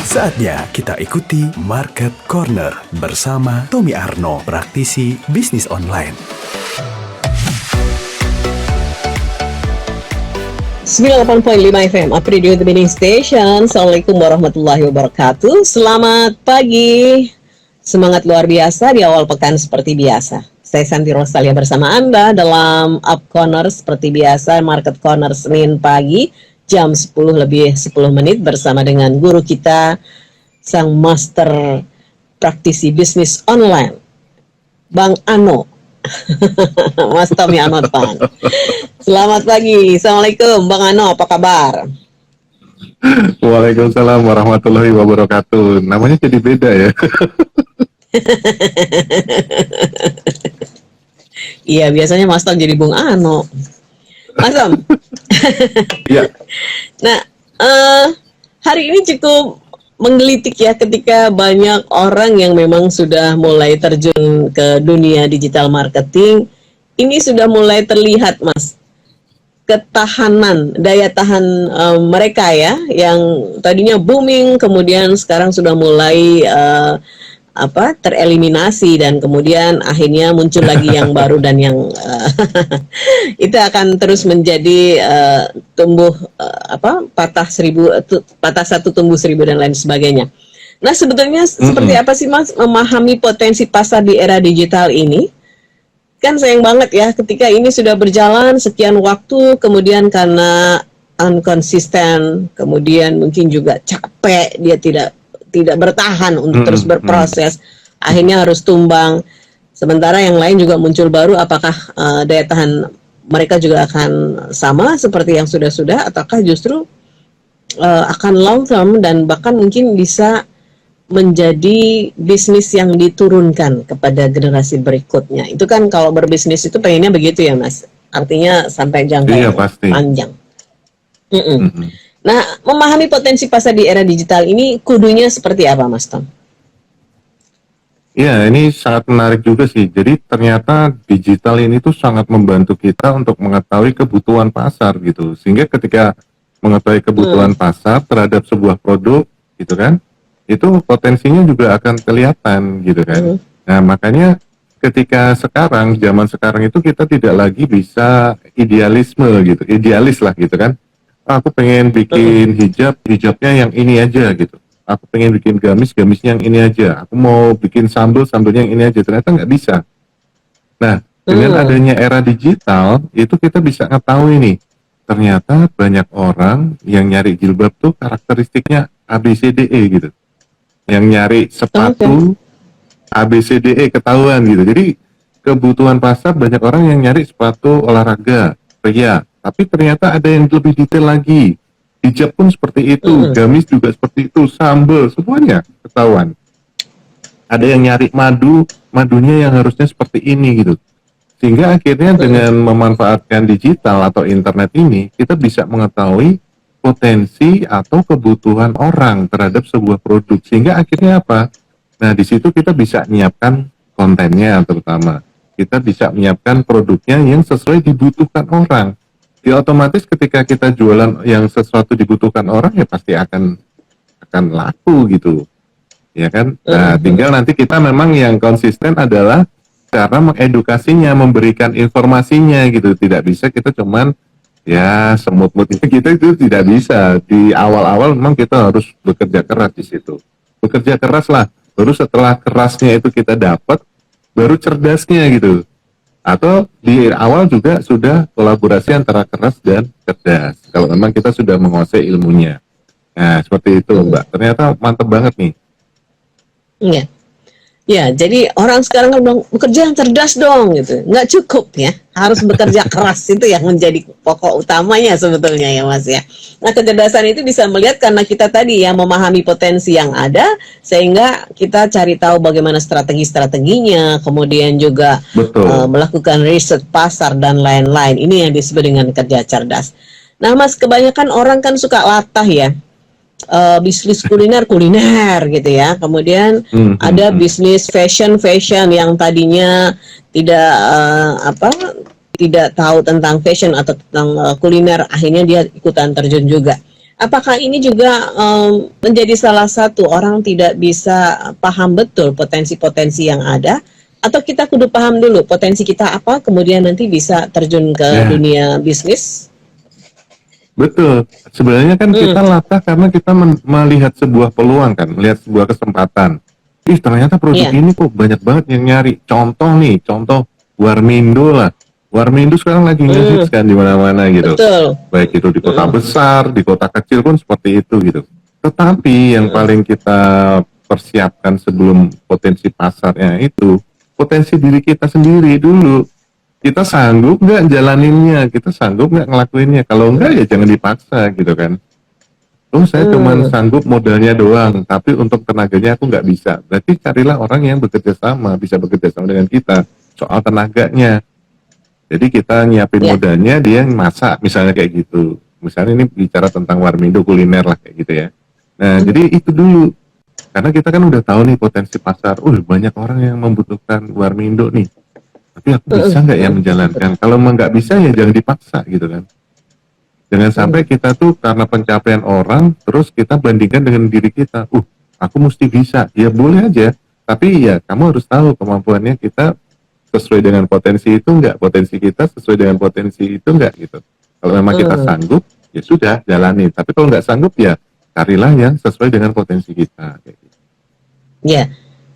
Saatnya kita ikuti Market Corner bersama Tommy Arno, praktisi bisnis online. 98.5 FM, Up Radio The Winning Station. Assalamualaikum warahmatullahi wabarakatuh. Selamat pagi. Semangat luar biasa di awal pekan seperti biasa. Saya Santi Rosalia bersama Anda dalam Up Corner seperti biasa, Market Corner Senin pagi jam 10 lebih 10 menit bersama dengan guru kita, sang master praktisi bisnis online, Bang Ano. Mas Tommy Anotan. Selamat pagi. Assalamualaikum Bang Ano, apa kabar? Waalaikumsalam warahmatullahi wabarakatuh. Namanya jadi beda ya. Iya, biasanya Mas Tom jadi Bung Ano. Mas Tom. Iya. Nah, hari ini cukup menggelitik ya ketika banyak orang yang memang sudah mulai terjun ke dunia digital marketing. Ini sudah mulai terlihat, Mas, ketahanan, daya tahan mereka ya, yang tadinya booming, kemudian sekarang sudah mulai tereliminasi, dan kemudian akhirnya muncul lagi yang baru dan yang itu akan terus menjadi tumbuh patah satu tumbuh seribu dan lain sebagainya. Nah, sebetulnya seperti apa sih Mas memahami potensi pasar di era digital ini? Kan sayang banget ya ketika ini sudah berjalan sekian waktu, kemudian karena unkonsisten, kemudian mungkin juga capek, dia tidak bertahan untuk terus berproses, akhirnya harus tumbang. Sementara yang lain juga muncul baru, apakah daya tahan mereka juga akan sama seperti yang sudah-sudah, ataukah justru akan long term dan bahkan mungkin bisa menjadi bisnis yang diturunkan kepada generasi berikutnya. Itu kan kalau berbisnis itu pengennya begitu ya Mas, artinya sampai jangka panjang. Nah, memahami potensi pasar di era digital ini kudunya seperti apa, Mas Tom? Ya, ini sangat menarik juga sih. Jadi ternyata digital ini tuh sangat membantu kita untuk mengetahui kebutuhan pasar gitu. Sehingga ketika mengetahui kebutuhan pasar terhadap sebuah produk gitu kan, itu potensinya juga akan kelihatan gitu kan. Nah, makanya ketika zaman sekarang itu kita tidak lagi bisa idealis lah gitu kan. Aku pengen bikin hijabnya yang ini aja gitu. Aku pengen bikin gamisnya yang ini aja. Aku mau bikin sambelnya yang ini aja. Ternyata nggak bisa. Nah, dengan adanya era digital, itu kita bisa ngetahui nih. Ternyata banyak orang yang nyari jilbab tuh karakteristiknya ABCDE gitu. Yang nyari sepatu ABCDE ketahuan gitu. Jadi kebutuhan pasar banyak orang yang nyari sepatu olahraga pria. Tapi ternyata ada yang lebih detail lagi. Hijab pun seperti itu, gamis juga seperti itu, sambal, semuanya ketahuan. Ada yang nyari madunya yang harusnya seperti ini gitu. Sehingga akhirnya dengan memanfaatkan digital atau internet ini, kita bisa mengetahui potensi atau kebutuhan orang terhadap sebuah produk. Sehingga akhirnya apa? Nah, di situ kita bisa menyiapkan kontennya terutama. Kita bisa menyiapkan produknya yang sesuai dibutuhkan orang. Ya otomatis ketika kita jualan yang sesuatu dibutuhkan orang ya pasti akan laku gitu, ya kan? Nah, tinggal nanti kita memang yang konsisten adalah cara mengedukasinya, memberikan informasinya gitu. Tidak bisa kita cuman ya semut-mutnya kita itu tidak bisa. Di awal-awal memang kita harus bekerja keras di situ. Bekerja keras lah. Baru setelah kerasnya itu kita dapat, baru cerdasnya gitu. Atau di awal juga sudah kolaborasi antara keras dan cerdas. Kalau memang kita sudah menguasai ilmunya. Nah, seperti itu Mbak. Ternyata mantap banget nih. Iya. Ya, jadi orang sekarang kan bilang bekerja yang cerdas dong gitu. Nggak cukup ya, harus bekerja keras, itu yang menjadi pokok utamanya sebetulnya ya Mas ya. Nah, kecerdasan itu bisa melihat karena kita tadi yang memahami potensi yang ada, sehingga kita cari tahu bagaimana strategi-strateginya, kemudian juga melakukan riset pasar dan lain-lain. Ini yang disebut dengan kerja cerdas. Nah Mas, kebanyakan orang kan suka latah ya. Bisnis kuliner gitu ya. Kemudian ada bisnis fashion yang tadinya tidak tidak tahu tentang fashion atau tentang kuliner, akhirnya dia ikutan terjun juga. Apakah ini juga menjadi salah satu orang tidak bisa paham betul potensi-potensi yang ada, atau kita kudu paham dulu potensi kita apa, kemudian nanti bisa terjun ke Ya, dunia bisnis? betul. Sebenarnya kan Hmm, kita latah karena kita melihat sebuah peluang kan, melihat sebuah kesempatan. Ih, ternyata produk iya, ini kok banyak banget yang nyari. Contoh nih, contoh Warmindo lah. Warmindo sekarang lagi ngehits hmm, kan di mana-mana gitu. betul. Baik itu di kota Hmm, besar, di kota kecil pun seperti itu gitu. Tetapi yang hmm, paling kita persiapkan sebelum potensi pasarnya itu, potensi diri kita sendiri dulu. Kita sanggup nggak jalaninnya, kita sanggup nggak ngelakuinnya. Kalau enggak ya jangan dipaksa gitu kan. Oh saya cuman hmm, sanggup modalnya doang, tapi untuk tenaganya aku nggak bisa. Berarti carilah orang yang bekerja sama, bisa bekerja sama dengan kita soal tenaganya. Jadi kita nyiapin ya, modalnya, dia yang masak, misalnya kayak gitu. Misalnya ini bicara tentang Warmindo kuliner lah kayak gitu ya. Nah, hmm, jadi itu dulu. Karena kita kan udah tahu nih potensi pasar. Banyak orang yang membutuhkan Warmindo nih. Tapi aku hmm, bisa nggak ya hmm, menjalankan? Kalau emang nggak bisa ya jangan dipaksa gitu kan. Jangan sampai hmm, kita tuh karena pencapaian orang, terus kita bandingkan dengan diri kita. Aku mesti bisa. Ya boleh aja. Tapi ya kamu harus tahu kemampuannya kita sesuai dengan potensi itu enggak, potensi kita sesuai dengan potensi itu enggak gitu. Kalau memang kita hmm. sanggup, ya sudah jalani. Tapi kalau nggak sanggup ya carilah yang sesuai dengan potensi kita. Kayak gitu. Ya,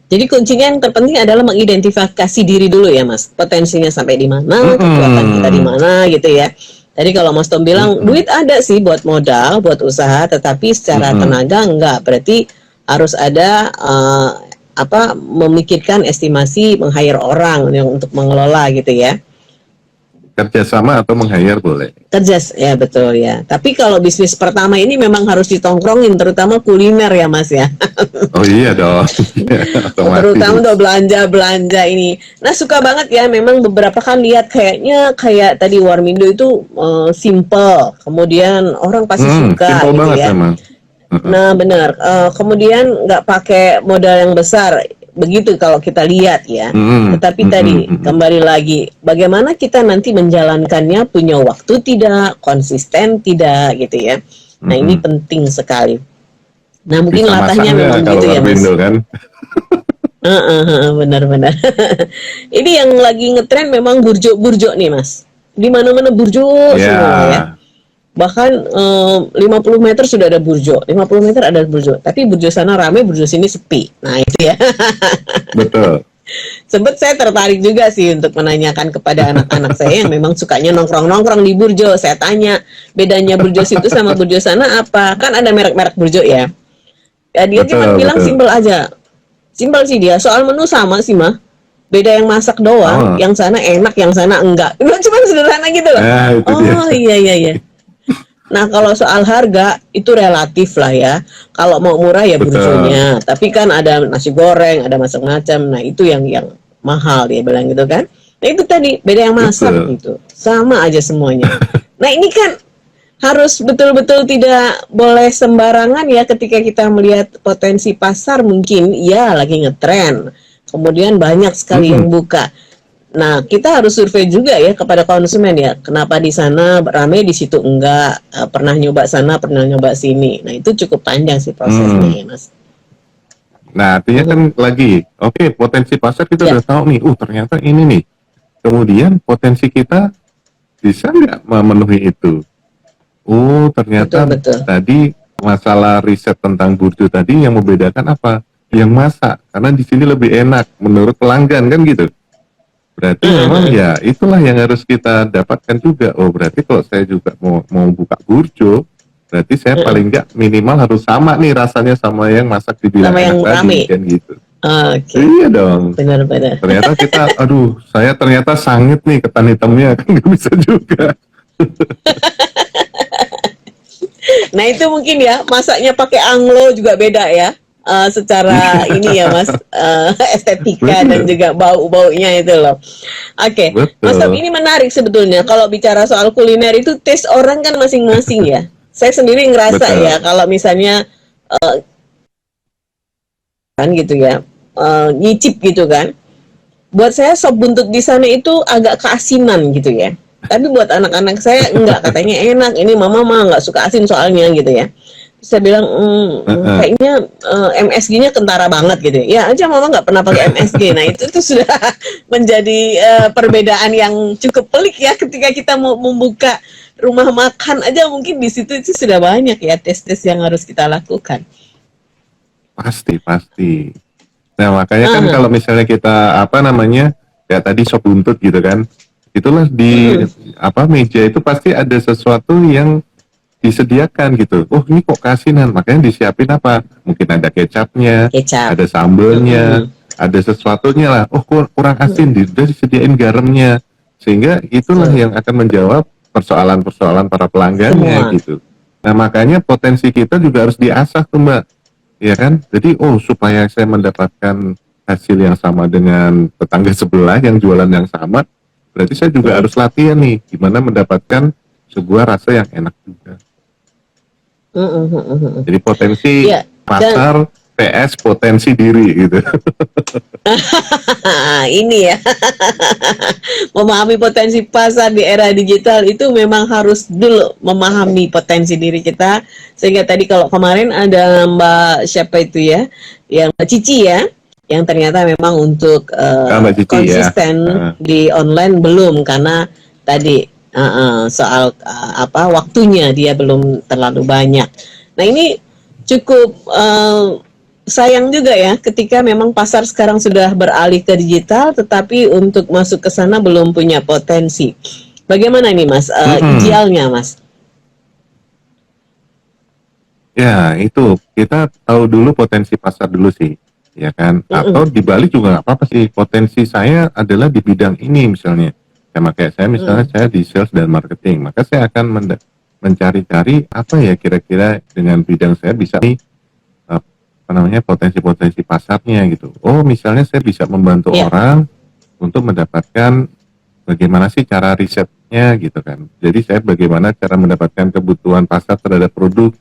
jadi kuncinya yang terpenting adalah mengidentifikasi diri dulu ya Mas. Potensinya sampai di mana, kekuatan kita di Mm-mm. mana gitu ya. Tadi kalau Mas Tom bilang Mm-mm. duit ada sih buat modal, buat usaha, tetapi secara Mm-mm. tenaga enggak. Berarti harus ada memikirkan estimasi meng-hire orang yang untuk mengelola gitu ya. Kerjasama atau meng-hire boleh. Kerja ya betul ya. Tapi kalau bisnis pertama ini memang harus ditongkrongin, terutama kuliner ya Mas ya. Oh iya dong. Iya, Terutama otomatis. untuk belanja-belanja ini. Nah, suka banget ya memang beberapa kan lihat kayaknya kayak tadi Warmindo itu simple. Kemudian orang pasti suka Simple gitu banget ya. memang. Mm-mm. Nah, benar. Kemudian nggak pakai modal yang besar. Begitu kalau kita lihat ya. Mm-mm. Tetapi tadi Mm-mm. Mm-mm. kembali lagi, bagaimana kita nanti menjalankannya, punya waktu tidak, konsisten tidak gitu ya. Nah, ini Mm-mm. penting sekali. Nah, mungkin Bisa masak latahnya nggak memang kalau gitu ya, Mas. Warmindo kan? Benar-benar. Ini yang lagi ngetren memang burjo-burjo nih mas. Di mana-mana burjo semua ya. Ya, Bahkan 50 meter sudah ada burjo, 50 meter ada burjo. Tapi burjo sana rame, burjo sini sepi. Nah itu ya. betul. Sempet saya tertarik juga sih untuk menanyakan kepada anak-anak saya yang memang sukanya nongkrong-nongkrong di burjo. Saya tanya, bedanya burjo situ sama burjo sana apa? Kan ada merek-merek burjo ya. Ya dia cuma Betul, bilang betul. simpel aja. Simpel sih dia. Soal menu sama sih mah. Beda yang masak doang. Oh, Yang sana enak, yang sana enggak. Cuma sederhana gitu loh. nah itu dia. Oh iya iya iya. Nah kalau soal harga itu relatif lah ya. Kalau mau murah ya Betul, burjonya. Tapi kan ada nasi goreng, ada macam-macam. Nah itu yang mahal dia bilang gitu kan. Nah itu tadi beda yang masak betul. gitu. Sama aja semuanya. Nah ini kan harus betul-betul tidak boleh sembarangan ya ketika kita melihat potensi pasar mungkin ya lagi ngetren. Kemudian banyak sekali yang Mm-mm. buka. Nah, kita harus survei juga ya kepada konsumen ya. Kenapa di sana ramai di situ enggak? Pernah nyoba sana, pernah nyoba sini. Nah, itu cukup panjang sih prosesnya Mm. ya, Mas. Nah, artinya kan Mhm. lagi, oke, potensi pasar kita Ya, udah tahu nih, ternyata ini nih. Kemudian potensi kita bisa nggak memenuhi itu? betul Ternyata betul. tadi masalah riset tentang burjo tadi yang membedakan apa? Yang masak, karena di sini lebih enak menurut pelanggan kan gitu. Berarti memang ya itulah yang harus kita dapatkan juga. Berarti kalau saya juga mau buka burjo, berarti saya paling nggak minimal harus sama nih rasanya sama yang masak dibilang Sama enak yang tadi rame. kan gitu. Oke, Iya dong. benar-benar. Ternyata kita, saya ternyata sangit nih ketan hitamnya kan nggak bisa juga. Nah, itu mungkin ya masaknya pakai anglo juga beda ya. Secara ini ya Mas, estetika dan Betul, juga bau-baunya itu loh. Oke, Mas Tom, betul, ini menarik sebetulnya. Kalau bicara soal kuliner itu taste orang kan masing-masing ya. Saya sendiri ngerasa ya betul. kalau misalnya kan gitu ya, nyicip gitu kan. Buat saya sop buntut di sana itu agak keasinan gitu ya. Tapi buat anak-anak saya enggak, katanya enak. Ini mama mah nggak suka asin soalnya gitu ya. Terus saya bilang kayaknya MSG-nya kentara banget gitu. Ya aja mama nggak pernah pakai MSG. Nah itu tuh sudah menjadi perbedaan yang cukup pelik ya ketika kita mau membuka rumah makan aja, mungkin di situ itu sudah banyak ya tes-tes yang harus kita lakukan. Pasti. Nah, makanya kan Aha. kalau misalnya kita ya tadi sop buntut gitu kan, itulah di meja itu pasti ada sesuatu yang disediakan gitu. Oh, ini kok kasinan, makanya disiapin apa? Mungkin ada kecapnya, Kecap. ada sambelnya, ada sesuatunya lah. Oh, kurang asin, udah disediain garamnya. Sehingga itulah Betul. yang akan menjawab persoalan-persoalan para pelanggannya Semua. gitu. Nah, makanya potensi kita juga harus diasah tuh, Mbak. Ya kan? Jadi, supaya saya mendapatkan hasil yang sama dengan tetangga sebelah yang jualan yang sama, berarti saya juga harus latihan nih, gimana mendapatkan sebuah rasa yang enak juga. Jadi potensi Ya, dan pasar PS potensi diri gitu. ini ya, memahami potensi pasar di era digital itu memang harus dulu memahami potensi diri kita. Sehingga tadi kalau kemarin ada Mbak siapa itu ya, yang Mbak Cici ya, yang ternyata memang untuk Mbak Cici ya. konsisten di online belum, karena tadi soal waktunya dia belum terlalu banyak. Nah ini cukup sayang juga ya ketika memang pasar sekarang sudah beralih ke digital, tetapi untuk masuk ke sana belum punya potensi. Bagaimana nih Mas, idealnya Mas? Ya itu kita tahu dulu potensi pasar dulu sih, ya kan? Atau dibalik juga nggak apa-apa sih. Potensi saya adalah di bidang ini misalnya. Sama kayak saya misalnya saya di sales dan marketing, maka saya akan mencari-cari apa ya kira-kira dengan bidang saya bisa nih potensi-potensi pasarnya gitu. Oh, misalnya saya bisa membantu orang untuk mendapatkan bagaimana sih cara risetnya gitu kan. Jadi saya bagaimana cara mendapatkan kebutuhan pasar terhadap produk,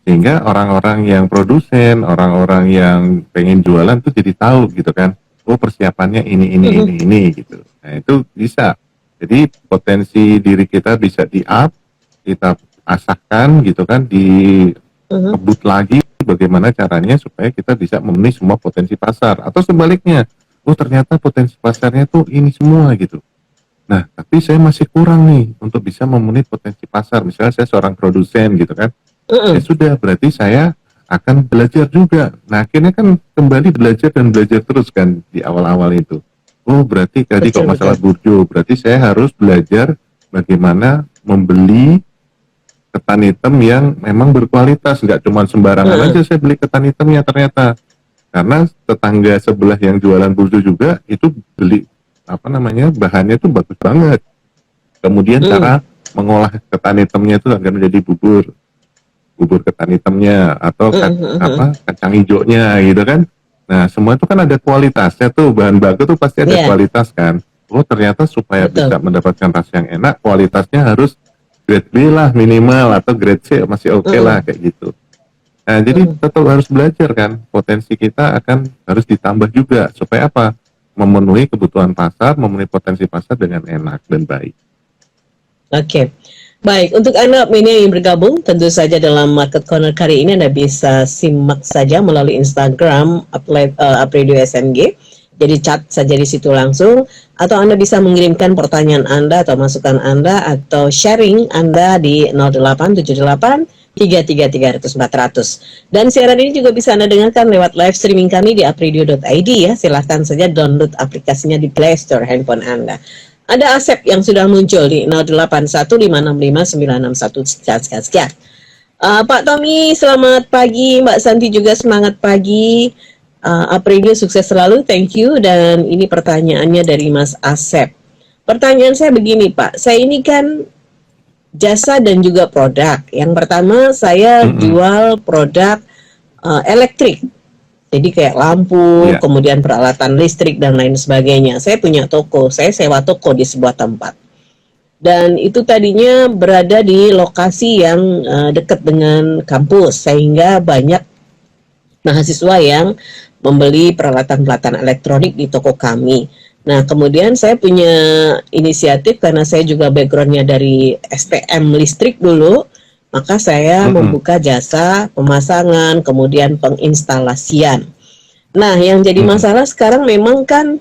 sehingga orang-orang yang produsen, orang-orang yang pengen jualan tuh jadi tahu gitu kan. Oh, persiapannya ini gitu. Nah, itu bisa. Jadi potensi diri kita bisa di-up, kita asahkan gitu kan, dikebut lagi bagaimana caranya supaya kita bisa memenuhi semua potensi pasar. Atau sebaliknya, oh ternyata potensi pasarnya tuh ini semua gitu. Nah, tapi saya masih kurang nih untuk bisa memenuhi potensi pasar. Misalnya saya seorang produsen gitu kan. Ya sudah, berarti saya akan belajar juga. Nah, akhirnya kan kembali belajar dan belajar terus kan di awal-awal itu. Oh, berarti tadi kok masalah burjo, berarti saya harus belajar bagaimana membeli ketan hitam yang memang berkualitas, nggak cuma sembarangan aja saya beli ketan hitamnya ternyata. Karena tetangga sebelah yang jualan burjo juga itu beli bahannya itu bagus banget. Kemudian cara mengolah ketan hitamnya itu agar menjadi bubur ketan hitamnya atau kacang hijaunya gitu kan. Nah, semua itu kan ada kualitasnya tuh, bahan baku tuh pasti ada kualitas kan. Oh, ternyata supaya bisa mendapatkan rasa yang enak, kualitasnya harus grade B lah minimal, atau grade C masih oke lah kayak gitu. Nah, jadi tetap harus belajar kan, potensi kita harus ditambah juga supaya apa? Memenuhi kebutuhan pasar, memenuhi potensi pasar dengan enak dan baik. Oke. Baik, untuk Anda media yang bergabung, tentu saja dalam Market Corner kali ini Anda bisa simak saja melalui Instagram Apridio SMG. Jadi chat saja di situ langsung, atau Anda bisa mengirimkan pertanyaan Anda atau masukan Anda atau sharing Anda di 0878 33300 400. Dan siaran ini juga bisa Anda dengarkan lewat live streaming kami di apridio.id ya. Silahkan saja download aplikasinya di Play Store handphone Anda. Ada Asep yang sudah muncul di 0815659661 sekian. Pak Tommy, selamat pagi. Mbak Santi juga semangat pagi. Apridio sukses selalu, thank you. Dan ini pertanyaannya dari Mas Asep. Pertanyaan saya begini Pak, saya ini kan jasa dan juga produk. Yang pertama saya jual produk elektrik. Jadi kayak lampu, kemudian peralatan listrik dan lain sebagainya. Saya punya toko, saya sewa toko di sebuah tempat. Dan itu tadinya berada di lokasi yang dekat dengan kampus, sehingga banyak mahasiswa yang membeli peralatan-peralatan elektronik di toko kami. Nah, kemudian saya punya inisiatif karena saya juga backgroundnya dari STM listrik dulu, maka saya membuka jasa pemasangan, kemudian penginstalasian. Nah, yang jadi masalah sekarang memang kan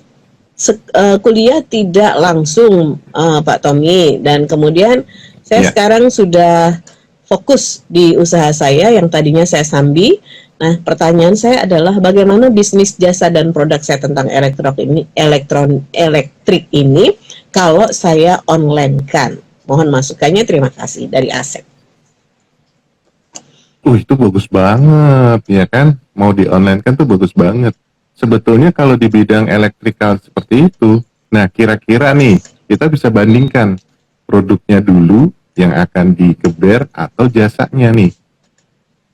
kuliah tidak langsung, Pak Tommy, dan kemudian saya sekarang sudah fokus di usaha saya yang tadinya saya sambi. Nah, pertanyaan saya adalah bagaimana bisnis jasa dan produk saya tentang elektrik ini kalau saya online kan? Mohon masukannya, terima kasih dari Asep. Itu bagus banget, ya kan? Mau di online kan tuh bagus banget. Sebetulnya kalau di bidang elektrikal seperti itu, nah kira-kira nih, kita bisa bandingkan produknya dulu yang akan digeber atau jasanya nih.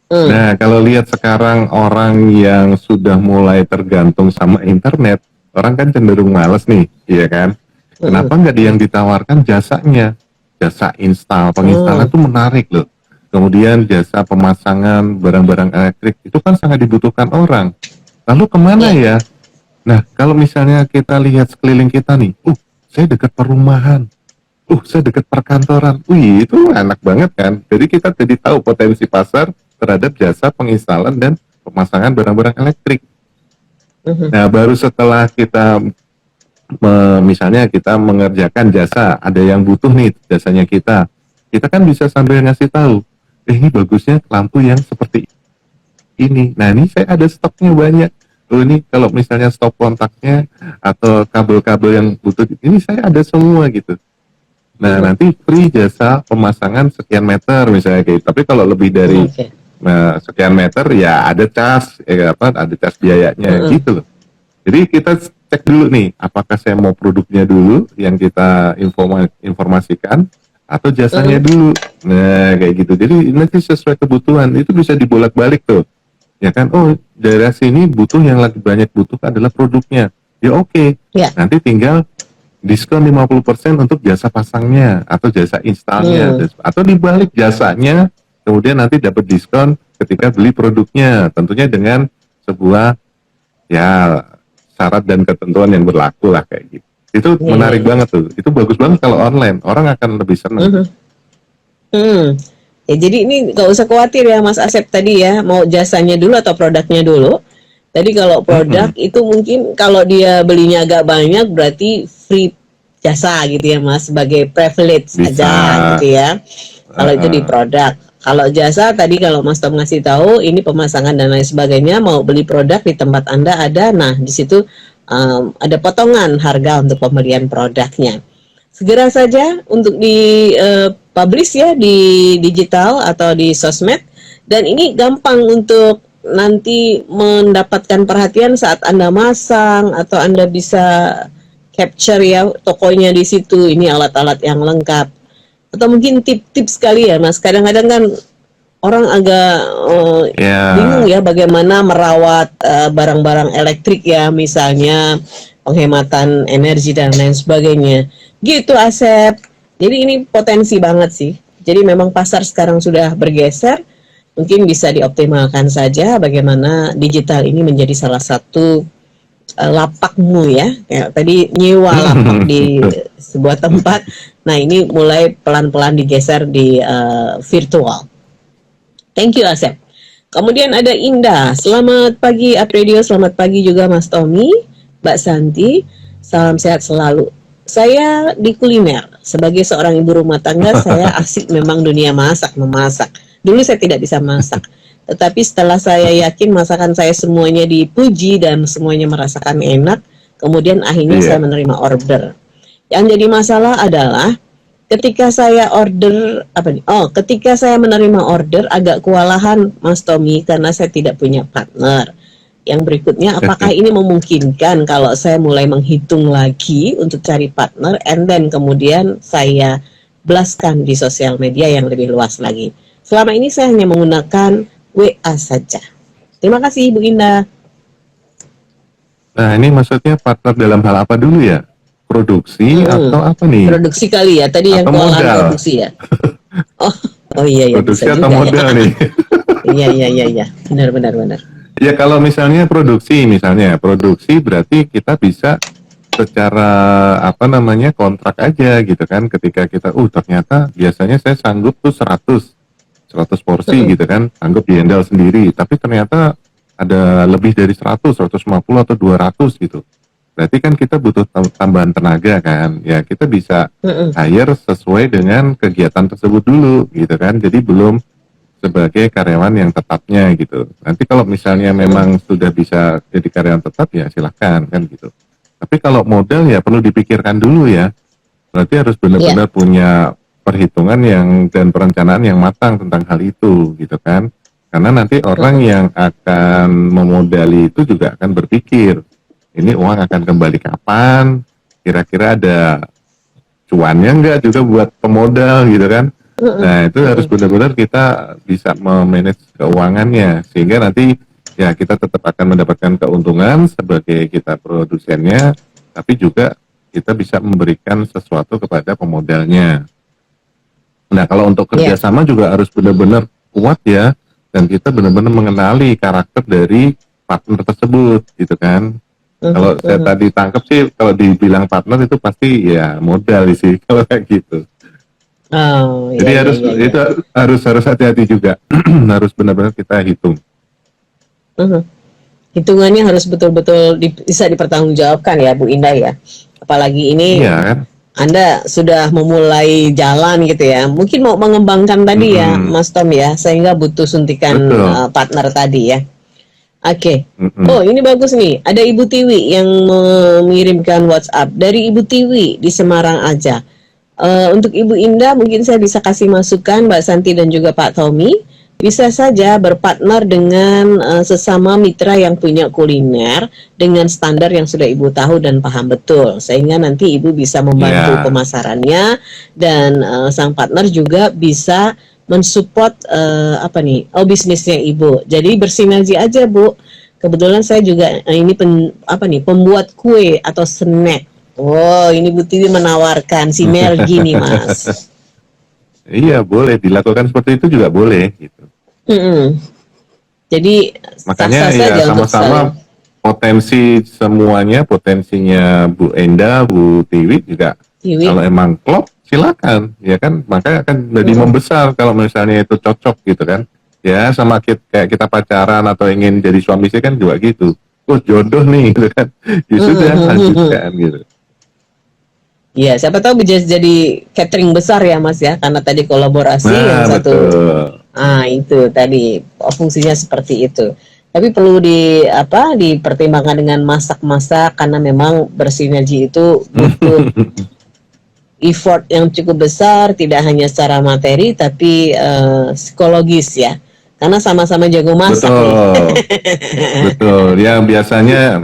Nah, kalau lihat sekarang orang yang sudah mulai tergantung sama internet, orang kan cenderung males nih, iya kan? Kenapa nggak yang ditawarkan jasanya? Jasa install, penginstalan itu menarik loh. Kemudian jasa pemasangan barang-barang elektrik, itu kan sangat dibutuhkan orang. Lalu kemana ya? Nah, kalau misalnya kita lihat sekeliling kita nih, saya dekat perumahan, saya dekat perkantoran, itu enak banget kan? Jadi kita jadi tahu potensi pasar terhadap jasa penginstalan dan pemasangan barang-barang elektrik. Nah, baru setelah kita misalnya kita mengerjakan jasa, ada yang butuh nih jasanya kita kan bisa sambil ngasih tahu, ini bagusnya lampu yang seperti ini. Nah, ini saya ada stoknya banyak. Ini kalau misalnya stop kontaknya atau kabel-kabel yang butuh, ini saya ada semua gitu. Nah, nanti free jasa pemasangan sekian meter misalnya kayak. Tapi kalau lebih dari sekian meter ya ada cas, ada cas biayanya gitu loh. Jadi kita cek dulu nih, apakah saya mau produknya dulu yang kita informasikan atau jasanya dulu. Nah, kayak gitu. Jadi nanti sesuai kebutuhan itu bisa dibolak-balik tuh. Ya kan, daerah sini butuh yang lagi banyak butuh adalah produknya. Ya oke. Nanti tinggal diskon 50% untuk jasa pasangnya atau jasa installnya atau dibalik jasanya kemudian nanti dapat diskon ketika beli produknya, tentunya dengan sebuah ya syarat dan ketentuan yang berlaku lah kayak gitu. Itu menarik banget tuh. Itu bagus banget kalau online, orang akan lebih senang. Ya, jadi ini nggak usah khawatir ya Mas Asep tadi ya, mau jasanya dulu atau produknya dulu. Tadi kalau produk itu mungkin kalau dia belinya agak banyak berarti free jasa gitu ya Mas, sebagai privilege aja gitu ya. Kalau itu di produk. Kalau jasa tadi kalau Mas Tom ngasih tahu ini pemasangan dan lain sebagainya, mau beli produk di tempat Anda ada, nah di situ ada potongan harga untuk pembelian produknya. Segera saja untuk di publish ya di digital atau di sosmed, dan ini gampang untuk nanti mendapatkan perhatian saat Anda masang atau Anda bisa capture ya tokonya di situ, ini alat-alat yang lengkap. Atau mungkin tips-tips sekali ya Mas, kadang-kadang kan orang agak bingung ya bagaimana merawat barang-barang elektrik ya, misalnya penghematan energi dan lain sebagainya. Gitu Asep. Jadi ini potensi banget sih. Jadi memang pasar sekarang sudah bergeser. Mungkin bisa dioptimalkan saja bagaimana digital ini menjadi salah satu lapakmu ya. Kayak tadi nyewa lapak di sebuah tempat. Nah, ini mulai pelan-pelan digeser di virtual. Thank you Asep. Kemudian ada Indah. Selamat pagi Up Radio, selamat pagi juga Mas Tommy, Mbak Santi. Salam sehat selalu. Saya di kuliner, sebagai seorang ibu rumah tangga, saya asik memang dunia memasak. Dulu saya tidak bisa masak, tetapi setelah saya yakin masakan saya semuanya dipuji dan semuanya merasakan enak, kemudian akhirnya saya menerima order. Yang jadi masalah adalah ketika saya ketika saya menerima order agak kewalahan Mas Tommy karena saya tidak punya partner. Yang berikutnya, apakah ini memungkinkan kalau saya mulai menghitung lagi untuk cari partner, and then kemudian saya blastkan di sosial media yang lebih luas lagi. Selama ini saya hanya menggunakan WA saja. Terima kasih Bu Indah. Nah, ini maksudnya partner dalam hal apa dulu ya? Produksi atau apa nih? Produksi kali ya, tadi yang keuangan produksi ya. Oh iya ya. Produksi atau modal nih? Iya. Benar. Ya kalau misalnya produksi berarti kita bisa secara kontrak aja gitu kan, ketika kita ternyata biasanya saya sanggup tuh 100 porsi gitu kan, sanggup dihandle sendiri, tapi ternyata ada lebih dari 100, 150 atau 200 gitu. Berarti kan kita butuh tambahan tenaga kan, ya kita bisa hire sesuai dengan kegiatan tersebut dulu gitu kan, jadi belum sebagai karyawan yang tetapnya gitu. Nanti kalau misalnya memang sudah bisa jadi karyawan tetap ya silahkan kan gitu. Tapi kalau modal ya perlu dipikirkan dulu ya, berarti harus benar-benar punya perhitungan dan perencanaan yang matang tentang hal itu gitu kan. Karena nanti orang yang akan memodali itu juga akan berpikir, ini uang akan kembali kapan, kira-kira ada cuannya enggak juga buat pemodal gitu kan. Nah itu harus benar-benar kita bisa memanage keuangannya, sehingga nanti ya kita tetap akan mendapatkan keuntungan sebagai kita produsennya, tapi juga kita bisa memberikan sesuatu kepada pemodalnya. Nah kalau untuk kerjasama juga harus benar-benar kuat ya, dan kita benar-benar mengenali karakter dari partner tersebut gitu kan. Kalau saya tadi tangkap sih, kalau dibilang partner itu pasti ya modal sih kalau kayak gitu. Jadi itu harus hati-hati juga, harus benar-benar kita hitung. Hitungannya harus betul-betul bisa dipertanggungjawabkan ya Bu Indah ya. Apalagi ini Anda sudah memulai jalan gitu ya. Mungkin mau mengembangkan tadi ya Mas Tom ya, sehingga butuh suntikan partner tadi ya. Oke. Oh ini bagus nih, ada Ibu Tiwi yang mengirimkan WhatsApp dari Ibu Tiwi di Semarang aja. Untuk Ibu Indah mungkin saya bisa kasih masukan, Mbak Santi dan juga Pak Tommy, bisa saja berpartner dengan sesama mitra yang punya kuliner dengan standar yang sudah Ibu tahu dan paham betul, sehingga nanti Ibu bisa membantu pemasarannya dan sang partner juga bisa mensupport bisnisnya Ibu. Jadi bersinergi aja Bu. Kebetulan saya juga ini pembuat kue atau snack. Oh, ini Bu Tiwi menawarkan sinergi nih Mas. Iya boleh dilakukan seperti itu juga boleh gitu. Jadi makanya ya sama-sama potensi semuanya, potensinya Bu Enda, Bu Tiwi juga. Kalau emang klop silakan ya kan, makanya akan jadi membesar kalau misalnya itu cocok gitu kan ya, sama kayak kita pacaran atau ingin jadi suami istri kan juga gitu, jodoh nih gitu kan, sudah lanjutkan gitu. Iya, siapa tahu bisa jadi catering besar ya Mas ya, karena tadi kolaborasi yang satu. Itu tadi fungsinya seperti itu. Tapi perlu dipertimbangkan dengan masak-masak, karena memang bersinergi itu butuh effort yang cukup besar, tidak hanya secara materi tapi psikologis ya, karena sama-sama jago masak. Betul. Yang biasanya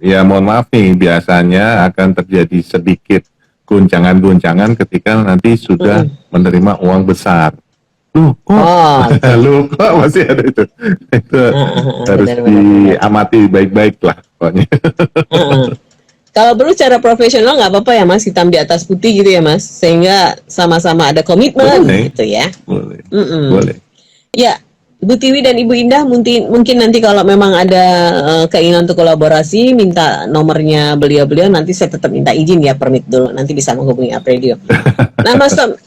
ya mohon maaf nih, biasanya akan terjadi sedikit guncangan-guncangan ketika nanti sudah menerima uang besar. Kok masih ada itu. Itu harus diamati baik-baik lah pokoknya. Kalau perlu cara profesional nggak apa-apa ya Mas, hitam di atas putih gitu ya Mas, sehingga sama-sama ada komitmen gitu ya. Boleh. Ya, Ibu Tiwi dan Ibu Indah mungkin nanti kalau memang ada keinginan untuk kolaborasi, minta nomornya beliau-beliau, nanti saya tetap minta izin ya, permit dulu, nanti bisa menghubungi Apredio. Nah Mas Tom,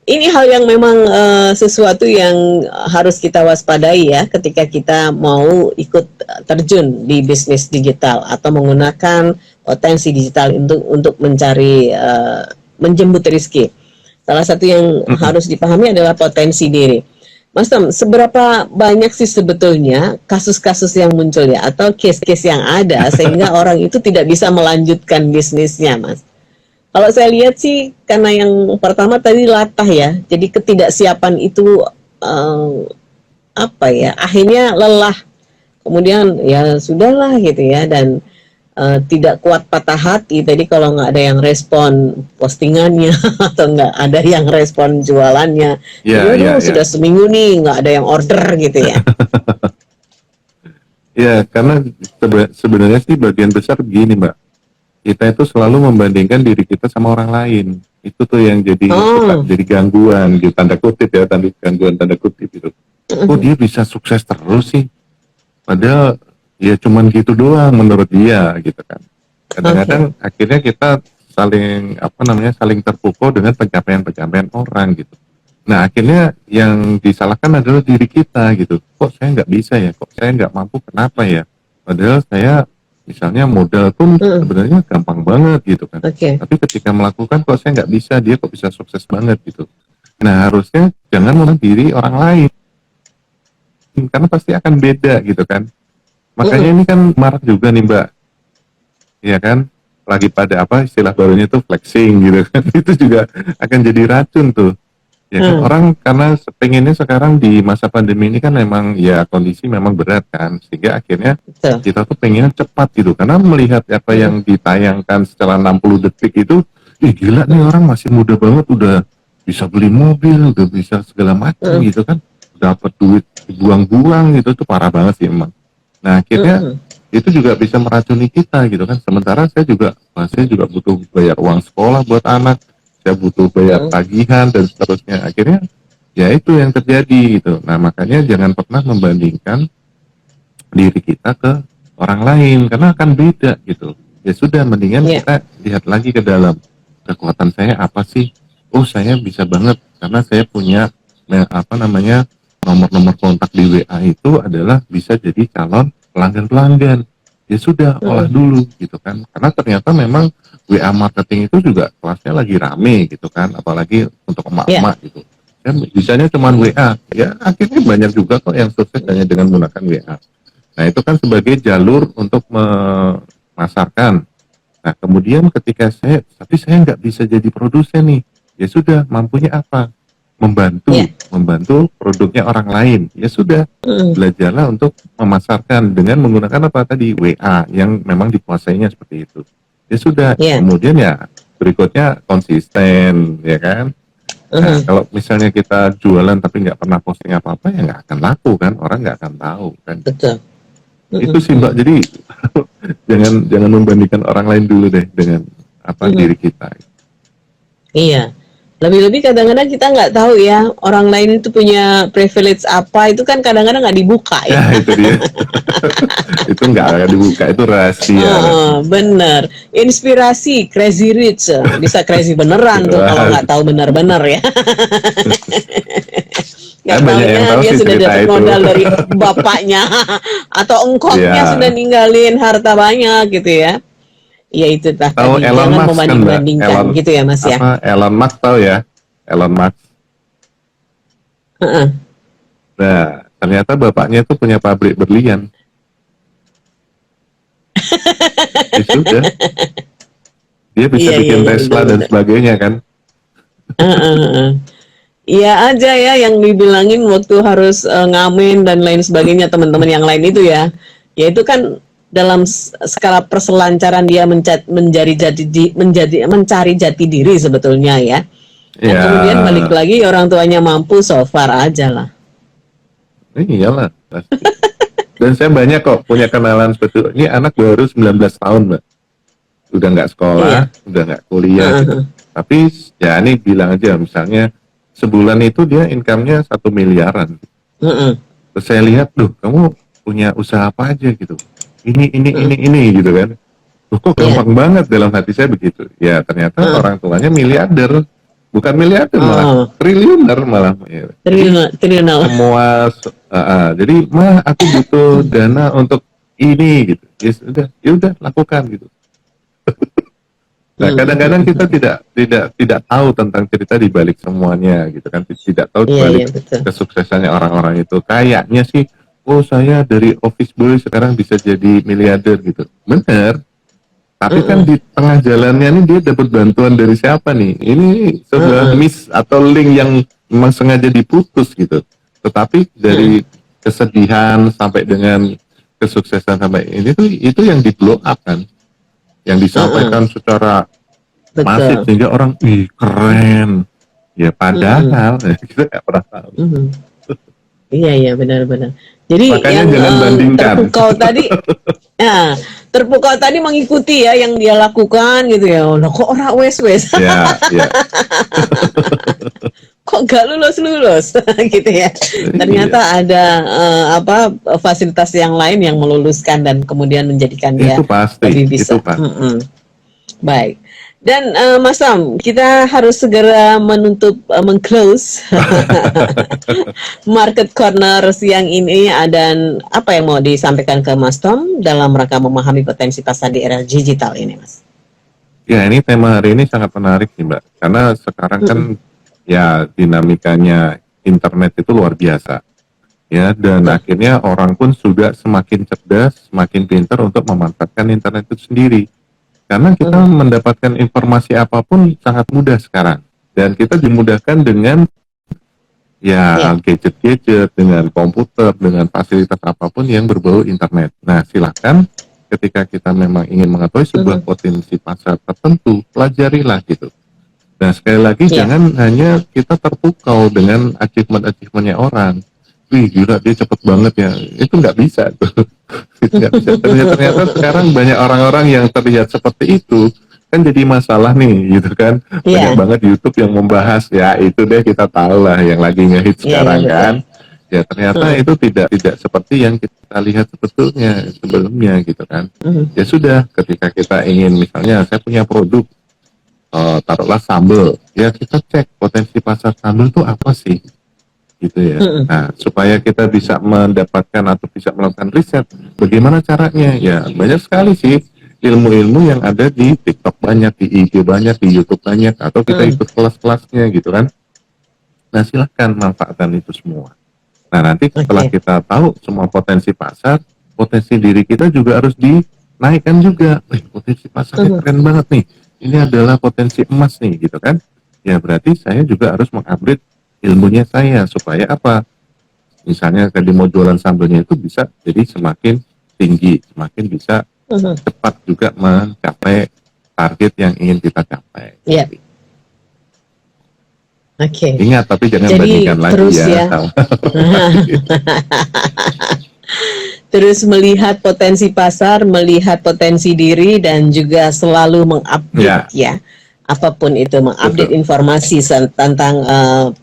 ini hal yang memang sesuatu yang harus kita waspadai ya ketika kita mau ikut terjun di bisnis digital atau menggunakan potensi digital untuk mencari menjemput rezeki. Salah satu yang harus dipahami adalah potensi diri. Mas Tom, seberapa banyak sih sebetulnya kasus-kasus yang muncul ya, atau case-case yang ada sehingga orang itu tidak bisa melanjutkan bisnisnya, Mas? Kalau saya lihat sih, karena yang pertama tadi latah ya, jadi ketidaksiapan itu akhirnya lelah, kemudian ya sudahlah gitu ya, dan tidak kuat patah hati. Tadi kalau nggak ada yang respon postingannya atau nggak ada yang respon jualannya, sudah seminggu nih nggak ada yang order gitu ya. Ya, karena sebenarnya sih bagian besar begini Mbak, kita itu selalu membandingkan diri kita sama orang lain. Itu tuh yang jadi jadi gangguan gitu, tanda kutip ya, tanda kutip gitu. Kok dia bisa sukses terus sih? Padahal ya cuman gitu doang menurut dia gitu kan. Kadang-kadang akhirnya kita saling terpukau dengan pencapaian-pencapaian orang gitu. Nah akhirnya yang disalahkan adalah diri kita gitu. Kok saya nggak bisa ya? Kok saya nggak mampu? Kenapa ya? Padahal saya misalnya modal pun sebenarnya gampang banget gitu kan. Tapi ketika melakukan kok saya nggak bisa, dia kok bisa sukses banget gitu. Nah harusnya jangan memandang diri orang lain, karena pasti akan beda gitu kan. Makanya ini kan marak juga nih Mbak, ya kan? Lagi pada apa istilah barunya tuh flexing gitu kan. Itu juga akan jadi racun tuh. Ya kan orang karena pengennya sekarang di masa pandemi ini kan memang ya kondisi memang berat kan, sehingga akhirnya kita tuh pengen cepat gitu, karena melihat apa yang ditayangkan setelah 60 detik itu, gila nih orang masih muda banget udah bisa beli mobil, udah bisa segala macam gitu kan, dapat duit dibuang-buang gitu, tuh parah banget sih emang. Nah akhirnya itu juga bisa meracuni kita gitu kan, sementara saya juga butuh bayar uang sekolah buat anak, saya butuh bayar tagihan dan seterusnya. Akhirnya ya itu yang terjadi gitu. Nah makanya jangan pernah membandingkan diri kita ke orang lain karena akan beda gitu. Ya sudah, mendingan kita lihat lagi ke dalam, kekuatan saya apa sih. Oh saya bisa banget karena saya punya nomor-nomor kontak di WA itu adalah bisa jadi calon pelanggan-pelanggan. Ya sudah, olah dulu gitu kan, karena ternyata memang WA marketing itu juga kelasnya lagi rame gitu kan, apalagi untuk emak-emak gitu kan, bisanya cuma WA, ya akhirnya banyak juga kok yang sukses hanya dengan menggunakan WA. Nah itu kan sebagai jalur untuk memasarkan. Nah kemudian ketika tapi saya nggak bisa jadi produsen nih, ya sudah, mampunya apa? Membantu produknya orang lain. Ya sudah, belajarlah untuk memasarkan dengan menggunakan apa tadi, WA yang memang dikuasainya seperti itu. Ya sudah, kemudian ya berikutnya konsisten, ya kan. Nah kalau misalnya kita jualan tapi nggak pernah posting apa-apa, ya nggak akan laku kan, orang nggak akan tahu kan. Betul. Itu sih Mbak, jadi jangan membandingkan orang lain dulu deh dengan diri kita. Iya. Lebih-lebih kadang-kadang kita nggak tahu ya, orang lain itu punya privilege apa, itu kan kadang-kadang nggak dibuka ya. Ya itu dia. Itu nggak akan dibuka, itu rahasia. Bener. Inspirasi Crazy Rich, bisa crazy beneran tuh kalau nggak tahu benar-benar ya. Nggak tahunya dia sudah dapat modal dari bapaknya atau engkongnya sudah ninggalin harta banyak gitu ya. Ya itu tadi, jangan membanding-bandingkan gitu ya Mas ya. Elon Musk tahu ya? Elon Musk. Nah, ternyata bapaknya itu punya pabrik berlian. Ya sudah. Dia bisa bikin Tesla dan sebagainya kan. Iya aja ya yang dibilangin waktu harus ngamen dan lain sebagainya, teman-teman yang lain itu ya. Ya itu kan dalam skala perselancaran dia mencari jati diri sebetulnya ya. Dan kemudian balik lagi orang tuanya mampu, so far aja lah. Iyalah pasti. Dan saya banyak kok punya kenalan seperti ini, anak baru 19 tahun Mbak, udah nggak sekolah, udah nggak kuliah gitu. Tapi ya ini bilang aja misalnya sebulan itu dia income-nya 1 miliaran. Terus saya lihat, kamu punya usaha apa aja gitu, ini gitu kan. Kok gampang banget, dalam hati saya begitu. Ya ternyata orang tuanya miliarder, bukan miliarder malah triliuner malah. Ya. Triliuner. Semua jadi mah aku butuh dana untuk ini gitu. Ya udah lakukan gitu. Nah kadang-kadang kita tidak tahu tentang cerita di balik semuanya gitu kan, tidak tahu di balik kesuksesannya orang-orang itu. Kayaknya sih, oh saya dari office boy sekarang bisa jadi miliarder gitu. Bener. Tapi kan di tengah jalannya nih dia dapat bantuan dari siapa nih? Ini sebuah miss atau link yang memang sengaja diputus gitu. Tetapi dari kesedihan sampai dengan kesuksesan sampai ini tuh itu yang di blow up kan, yang disampaikan secara masif sehingga orang keren. Ya padahal kita nggak pernah tahu. Iya benar-benar. Jadi makanya yang jangan bandingkan. Terpukau tadi mengikuti ya yang dia lakukan gitu ya. Loh kok orang wes. Ya. kok gak lulus gitu ya. Ternyata ada fasilitas yang lain yang meluluskan dan kemudian menjadikan dia Itu pasti, lebih bisa. itu pasti. Baik. Dan Mas Tom, kita harus segera menutup, meng-close Market Corner siang ini. Dan apa yang mau disampaikan ke Mas Tom dalam rangka memahami potensi pasar di era digital ini, Mas? Ya, ini tema hari ini sangat menarik nih, Mbak. Karena sekarang kan ya dinamikanya internet itu luar biasa. Ya, dan akhirnya orang pun sudah semakin cerdas, semakin pintar untuk memanfaatkan internet itu sendiri. Karena kita mendapatkan informasi apapun sangat mudah sekarang. Dan kita dimudahkan dengan gadget-gadget, dengan komputer, dengan fasilitas apapun yang berbau internet. Nah, silakan ketika kita memang ingin mengetahui sebuah potensi pasar tertentu, pelajarilah gitu. Nah, sekali lagi jangan hanya kita terpukau dengan achievement-achievementnya orang. Wih, gila dia cepet banget ya. Itu nggak bisa tuh. Nggak bisa. Ternyata sekarang banyak orang-orang yang terlihat seperti itu kan jadi masalah nih gitu kan. Banyak banget YouTube yang membahas ya itu deh, kita tahu lah yang lagi ngehit sekarang kan. Ya ternyata itu tidak seperti yang kita lihat sebelumnya gitu kan. Ya sudah, ketika kita ingin misalnya saya punya produk taruhlah sambal, ya kita cek potensi pasar sambal itu apa sih gitu ya. Nah, supaya kita bisa mendapatkan atau bisa melakukan riset, bagaimana caranya? Ya, banyak sekali sih ilmu-ilmu yang ada di TikTok banyak, di IG banyak, di YouTube banyak, atau kita ikut kelas-kelasnya gitu kan. Nah, silahkan manfaatkan itu semua. Nah, nanti setelah kita tahu semua potensi pasar, potensi diri kita juga harus dinaikkan juga. Potensi pasarnya keren banget nih. Ini adalah potensi emas nih gitu kan. Ya, berarti saya juga harus mengupgrade ilmunya saya supaya apa? Misalnya tadi mau jualan sambelnya itu bisa jadi semakin tinggi, semakin bisa cepat juga mencapai target yang ingin kita capai. Iya. Oke. Ingat, tapi jangan Jadi, bandingkan lagi terus ya. Terus melihat potensi pasar, melihat potensi diri, dan juga selalu mengupdate apapun itu, mengupdate informasi tentang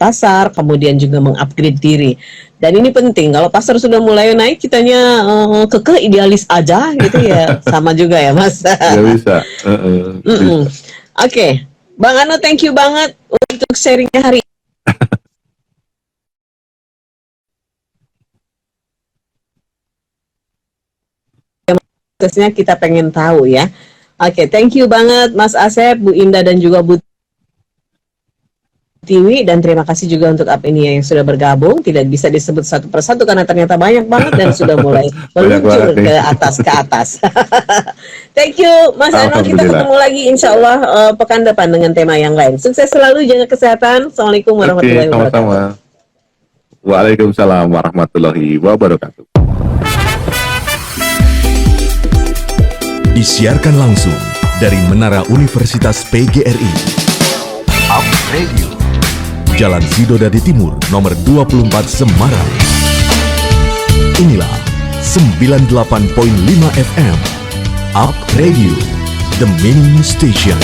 pasar, kemudian juga mengupgrade diri. Dan ini penting, kalau pasar sudah mulai naik, kitanya kekeh idealis aja gitu ya, sama juga ya Mas. Ya bisa. Oke, Bang Ano, thank you banget untuk sharingnya hari ini. Kita pengen tahu ya. Oke, thank you banget Mas Asep, Bu Indah, dan juga Bu Tiwi, dan terima kasih juga untuk ini yang sudah bergabung. Tidak bisa disebut satu persatu karena ternyata banyak banget dan sudah mulai meluncur ke atas. Thank you Mas Ano, kita ketemu lagi insya Allah pekan depan dengan tema yang lain. Sukses selalu, jaga kesehatan. Assalamualaikum warahmatullahi wabarakatuh. Sama-sama. Waalaikumsalam warahmatullahi wabarakatuh. Disiarkan langsung dari Menara Universitas PGRI. Up Radio. Jalan Sidodadi Timur, nomor 24 Semarang. Inilah 98.5 FM. Up Radio, the main station.